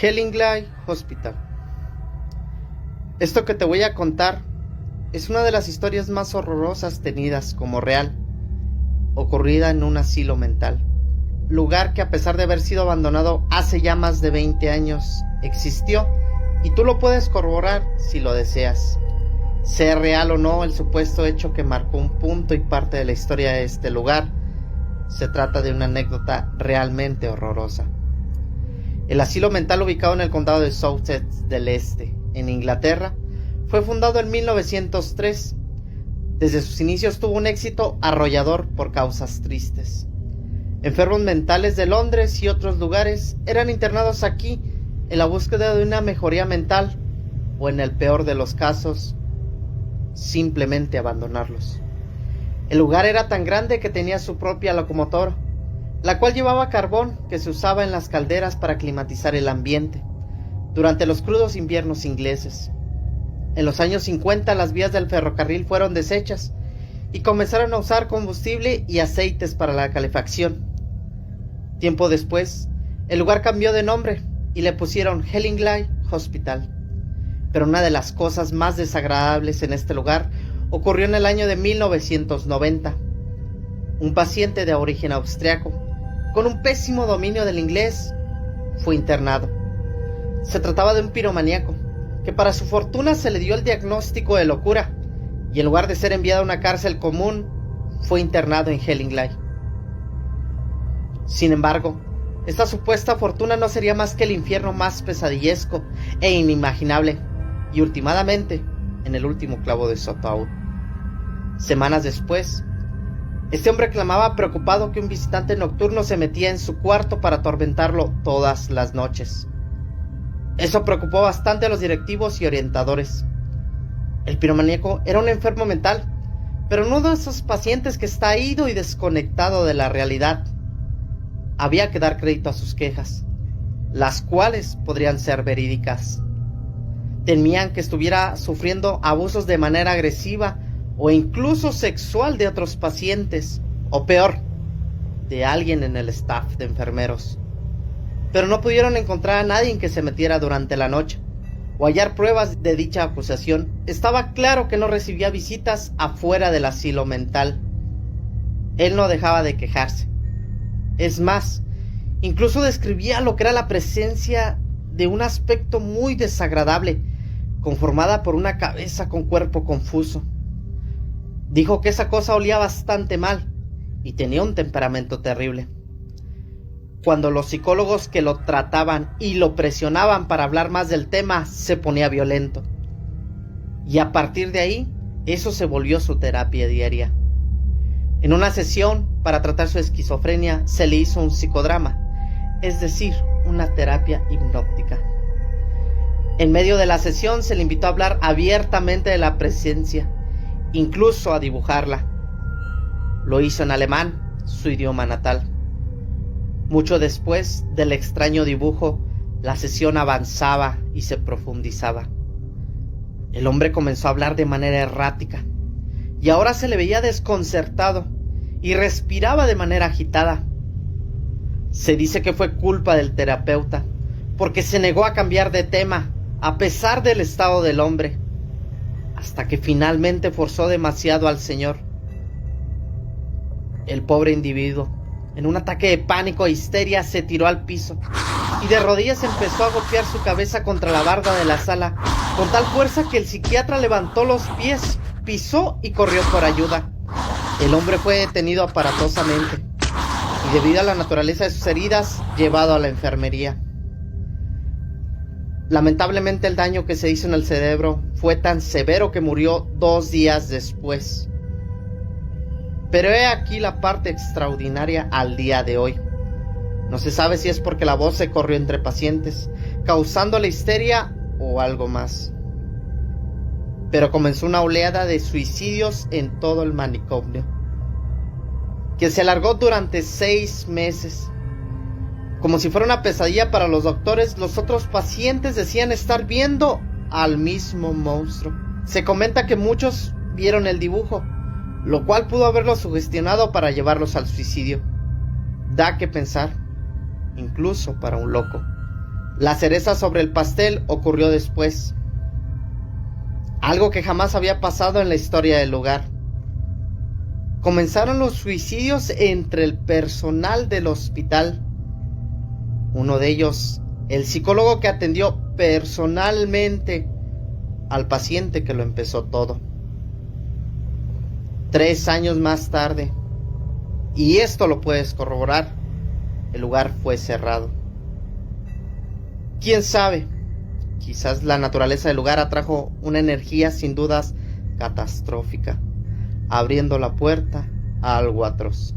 Hellingley Hospital. Esto que te voy a contar es una de las historias más horrorosas tenidas como real, ocurrida en un asilo mental, lugar que a pesar de haber sido abandonado hace ya más de 20 años, existió y tú lo puedes corroborar si lo deseas. Sea real o no el supuesto hecho que marcó un punto y parte de la historia de este lugar, se trata de una anécdota realmente horrorosa. El asilo mental ubicado en el condado de Sussex del Este, en Inglaterra, fue fundado en 1903. Desde sus inicios tuvo un éxito arrollador por causas tristes. Enfermos mentales de Londres y otros lugares eran internados aquí en la búsqueda de una mejoría mental o, en el peor de los casos, simplemente abandonarlos. El lugar era tan grande que tenía su propia locomotora, la cual llevaba carbón que se usaba en las calderas para climatizar el ambiente durante los crudos inviernos ingleses. En los años 50 las vías del ferrocarril fueron deshechas y comenzaron a usar combustible y aceites para la calefacción. Tiempo después, el lugar cambió de nombre y le pusieron Hellingley Hospital. Pero una de las cosas más desagradables en este lugar ocurrió en el año de 1990. Un paciente de origen austriaco, con un pésimo dominio del inglés, fue internado. Se trataba de un piromaníaco, que para su fortuna se le dio el diagnóstico de locura, y en lugar de ser enviado a una cárcel común, fue internado en Hellingley. Sin embargo, esta supuesta fortuna no sería más que el infierno más pesadillesco e inimaginable, y últimamente, en el último clavo de su ataúd. Semanas después, este hombre clamaba preocupado que un visitante nocturno se metía en su cuarto para atormentarlo todas las noches. Eso preocupó bastante a los directivos y orientadores. El piromaníaco era un enfermo mental, pero no de esos pacientes que está ido y desconectado de la realidad. Había que dar crédito a sus quejas, las cuales podrían ser verídicas. Temían que estuviera sufriendo abusos de manera agresiva o incluso sexual de otros pacientes, o peor, de alguien en el staff de enfermeros. Pero no pudieron encontrar a nadie que se metiera durante la noche o hallar pruebas de dicha acusación. Estaba claro que no recibía visitas afuera del asilo mental. Él no dejaba de quejarse. Es más, incluso describía lo que era la presencia de un aspecto muy desagradable, conformada por una cabeza con cuerpo confuso. Dijo que esa cosa olía bastante mal y tenía un temperamento terrible. Cuando los psicólogos que lo trataban y lo presionaban para hablar más del tema, se ponía violento. Y a partir de ahí, eso se volvió su terapia diaria. En una sesión para tratar su esquizofrenia, se le hizo un psicodrama, es decir, una terapia hipnótica. En medio de la sesión se le invitó a hablar abiertamente de la presencia, incluso a dibujarla. Lo hizo en alemán, su idioma natal. Mucho después del extraño dibujo, la sesión avanzaba y se profundizaba. El hombre comenzó a hablar de manera errática, y ahora se le veía desconcertado y respiraba de manera agitada. Se dice que fue culpa del terapeuta, porque se negó a cambiar de tema, a pesar del estado del hombre, hasta que finalmente forzó demasiado al señor. El pobre individuo, en un ataque de pánico e histeria, se tiró al piso y de rodillas empezó a golpear su cabeza contra la barda de la sala con tal fuerza que el psiquiatra levantó los pies, pisó y corrió por ayuda. El hombre fue detenido aparatosamente y, debido a la naturaleza de sus heridas, llevado a la enfermería. Lamentablemente, el daño que se hizo en el cerebro fue tan severo que murió 2 días después. Pero he aquí la parte extraordinaria al día de hoy. No se sabe si es porque la voz se corrió entre pacientes, causando la histeria o algo más. Pero comenzó una oleada de suicidios en todo el manicomio, que se alargó durante 6 meses. Como si fuera una pesadilla para los doctores, los otros pacientes decían estar viendo al mismo monstruo. Se comenta que muchos vieron el dibujo, lo cual pudo haberlos sugestionado para llevarlos al suicidio. Da que pensar, incluso para un loco. La cereza sobre el pastel ocurrió después. Algo que jamás había pasado en la historia del lugar. Comenzaron los suicidios entre el personal del hospital. Uno de ellos, el psicólogo que atendió personalmente al paciente que lo empezó todo. 3 años más tarde, y esto lo puedes corroborar, el lugar fue cerrado. ¿Quién sabe? Quizás la naturaleza del lugar atrajo una energía sin dudas catastrófica, abriendo la puerta a algo atroz.